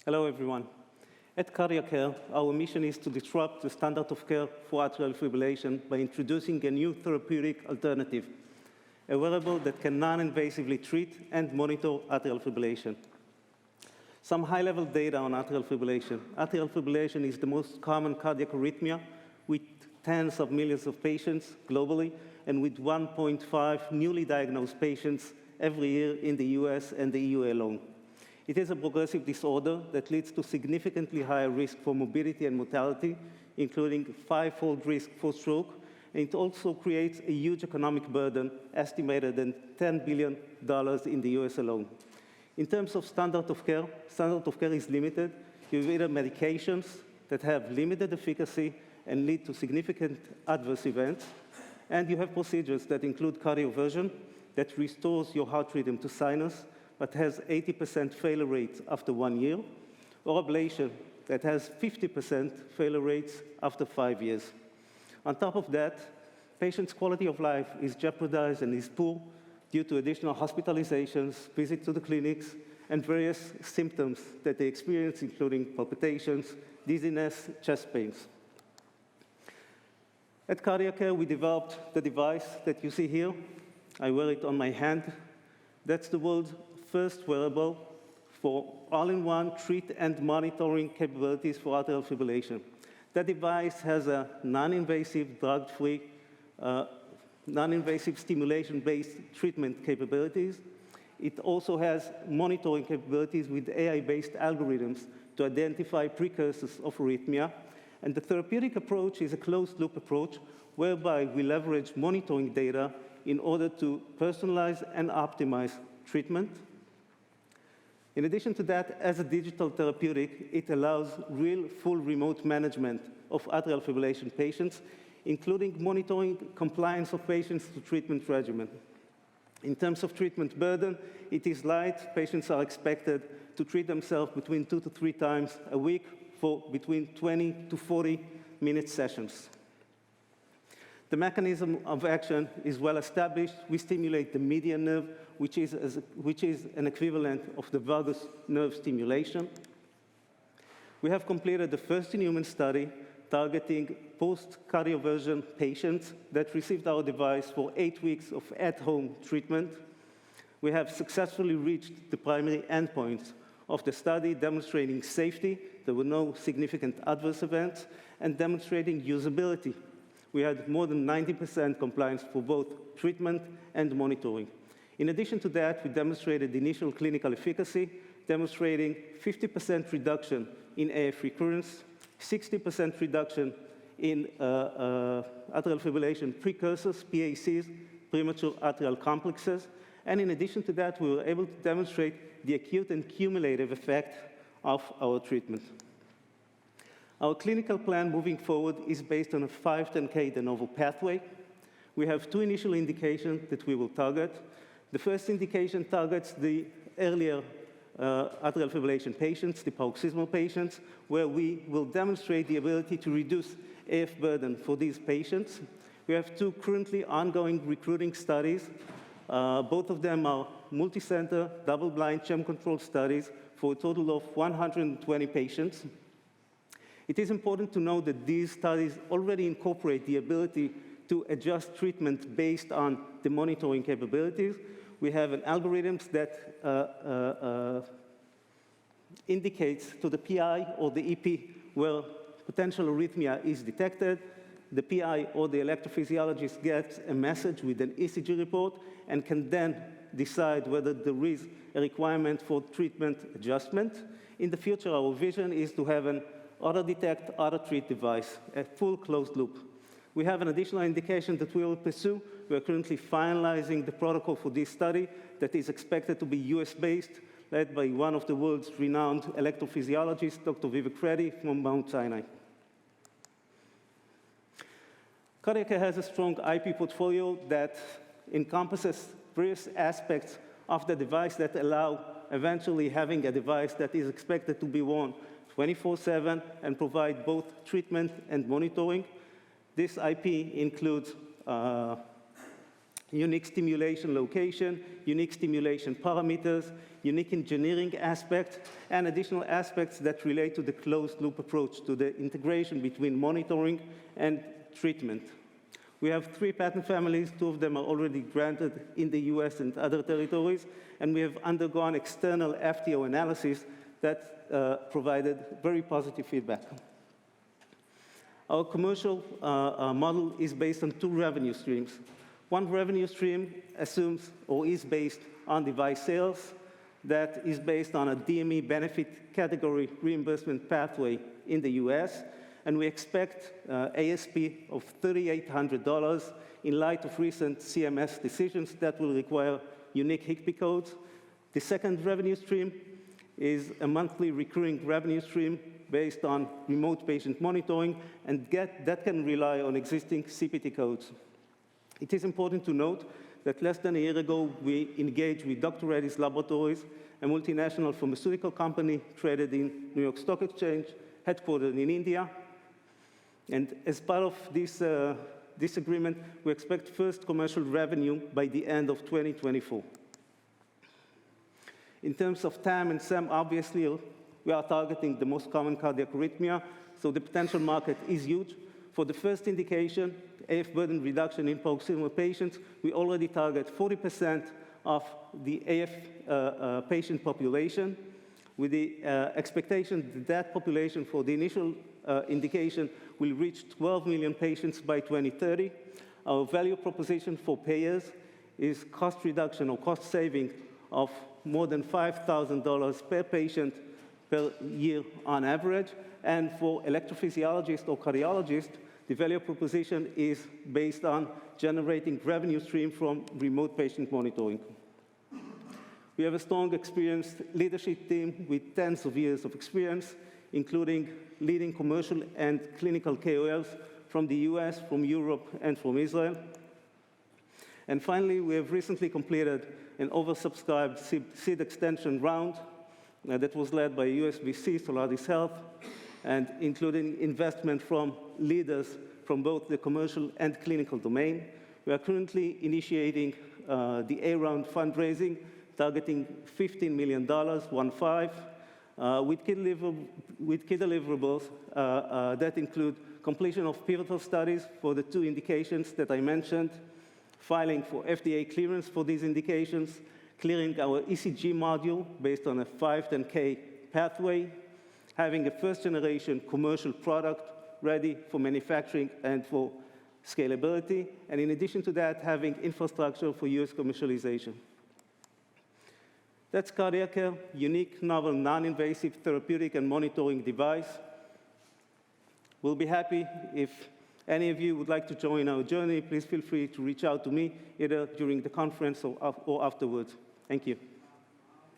Hello, everyone. At CardiaCare, our mission is to disrupt the standard of care for atrial fibrillation by introducing a new therapeutic alternative, a wearable that can non-invasively treat and monitor atrial fibrillation. Some high-level data on atrial fibrillation. Atrial fibrillation is the most common cardiac arrhythmia with tens of millions of patients globally and with 1.5 newly diagnosed patients every year in the US and the EU alone. It is a progressive disorder that leads to significantly higher risk for morbidity and mortality, including 5-fold risk for stroke, and it also creates a huge economic burden, estimated at $10 billion in the US alone. In terms of standard of care is limited. You have either medications that have limited efficacy and lead to significant adverse events, and you have procedures that include cardioversion that restores your heart rhythm to sinus, but has 80% failure rates after 1 year, or ablation that has 50% failure rates after 5 years. On top of that, patients' quality of life is jeopardized and is poor due to additional hospitalizations, visits to the clinics, and various symptoms that they experience, including palpitations, dizziness, chest pains. At CardiaCare, we developed the device that you see here. I wear it on my hand. That's the world's first wearable for all-in-one treat and monitoring capabilities for atrial fibrillation. That device has a non-invasive, drug-free, non-invasive stimulation-based treatment capabilities. It also has monitoring capabilities with AI-based algorithms to identify precursors of arrhythmia. And the therapeutic approach is a closed-loop approach whereby we leverage monitoring data in order to personalize and optimize treatment. In addition to that, as a digital therapeutic, it allows real full remote management of atrial fibrillation patients, including monitoring compliance of patients to treatment regimen. In terms of treatment burden, it is light. Patients are expected to treat themselves between 2 to 3 times a week for between 20 to 40-minute sessions. The mechanism of action is well established. We stimulate the median nerve, which is an equivalent of the vagus nerve stimulation. We have completed the first in-human study targeting post-cardioversion patients that received our device for 8 weeks of at-home treatment. We have successfully reached the primary endpoints of the study, demonstrating safety. There were no significant adverse events, and demonstrating usability. We had more than 90% compliance for both treatment and monitoring. In addition to that, we demonstrated initial clinical efficacy, demonstrating 50% reduction in AF recurrence, 60% reduction in atrial fibrillation precursors, PACs, premature atrial complexes. And in addition to that, we were able to demonstrate the acute and cumulative effect of our treatment. Our clinical plan moving forward is based on a 510(k) de novo pathway. We have 2 initial indications that we will target. The first indication targets the earlier atrial fibrillation patients, the paroxysmal patients, where we will demonstrate the ability to reduce AF burden for these patients. We have 2 currently ongoing recruiting studies. Both of them are multi-center, double-blind, sham-controlled studies for a total of 120 patients. It is important to note that these studies already incorporate the ability to adjust treatment based on the monitoring capabilities. We have an algorithm that indicates to the PI or the EP where potential arrhythmia is detected. The PI or the electrophysiologist gets a message with an ECG report and can then decide whether there is a requirement for treatment adjustment. In the future, our vision is to have an auto-detect, auto-treat device, a full closed loop. We have an additional indication that we will pursue. We are currently finalizing the protocol for this study that is expected to be US-based, led by one of the world's renowned electrophysiologists, Dr. Vivek Reddy from Mount Sinai. CardiaCare has a strong IP portfolio that encompasses various aspects of the device that allow eventually having a device that is expected to be worn 24/7 and provide both treatment and monitoring. This IP includes unique stimulation location, unique stimulation parameters, unique engineering aspects, and additional aspects that relate to the closed-loop approach, to the integration between monitoring and treatment. We have 3 patent families. 2 of them are already granted in the US and other territories, and we have undergone external FTO analysis that provided very positive feedback. Our commercial model is based on 2 revenue streams. One revenue stream assumes or is based on device sales that is based on a DME benefit category reimbursement pathway in the US, and we expect ASP of $3,800 in light of recent CMS decisions that will require unique HCPCS codes. The second revenue stream is a monthly recurring revenue stream based on remote patient monitoring, and that can rely on existing CPT codes. It is important to note that less than a year ago, we engaged with Dr. Reddy's Laboratories, a multinational pharmaceutical company traded in New York Stock Exchange, headquartered in India. And as part of this agreement, we expect first commercial revenue by the end of 2024. In terms of TAM and SAM, obviously, we are targeting the most common cardiac arrhythmia, so the potential market is huge. For the first indication, AF burden reduction in paroxysmal patients, we already target 40% of the AF patient population, with the expectation that that population for the initial indication will reach 12 million patients by 2030. Our value proposition for payers is cost reduction or cost saving of more than $5,000 per patient per year on average. And for electrophysiologists or cardiologists, the value proposition is based on generating revenue stream from remote patient monitoring. We have a strong, experienced leadership team with tens of years of experience, including leading commercial and clinical KOLs from the US, from Europe, and from Israel. And finally, we have recently completed an oversubscribed seed extension round that was led by USVC, Solaris Health, and including investment from leaders from both the commercial and clinical domain. We are currently initiating the A round fundraising, targeting $15 million, 1-5, with key deliverables that include completion of pivotal studies for the 2 indications that I mentioned, filing for FDA clearance for these indications, clearing our ECG module based on a 510K pathway, having a first-generation commercial product ready for manufacturing and for scalability, and in addition to that, having infrastructure for US commercialization. That's CardiaCare, unique, novel, non-invasive therapeutic and monitoring device. We'll be happy if any of you would like to join our journey. Please feel free to reach out to me, either during the conference or afterwards. Thank you.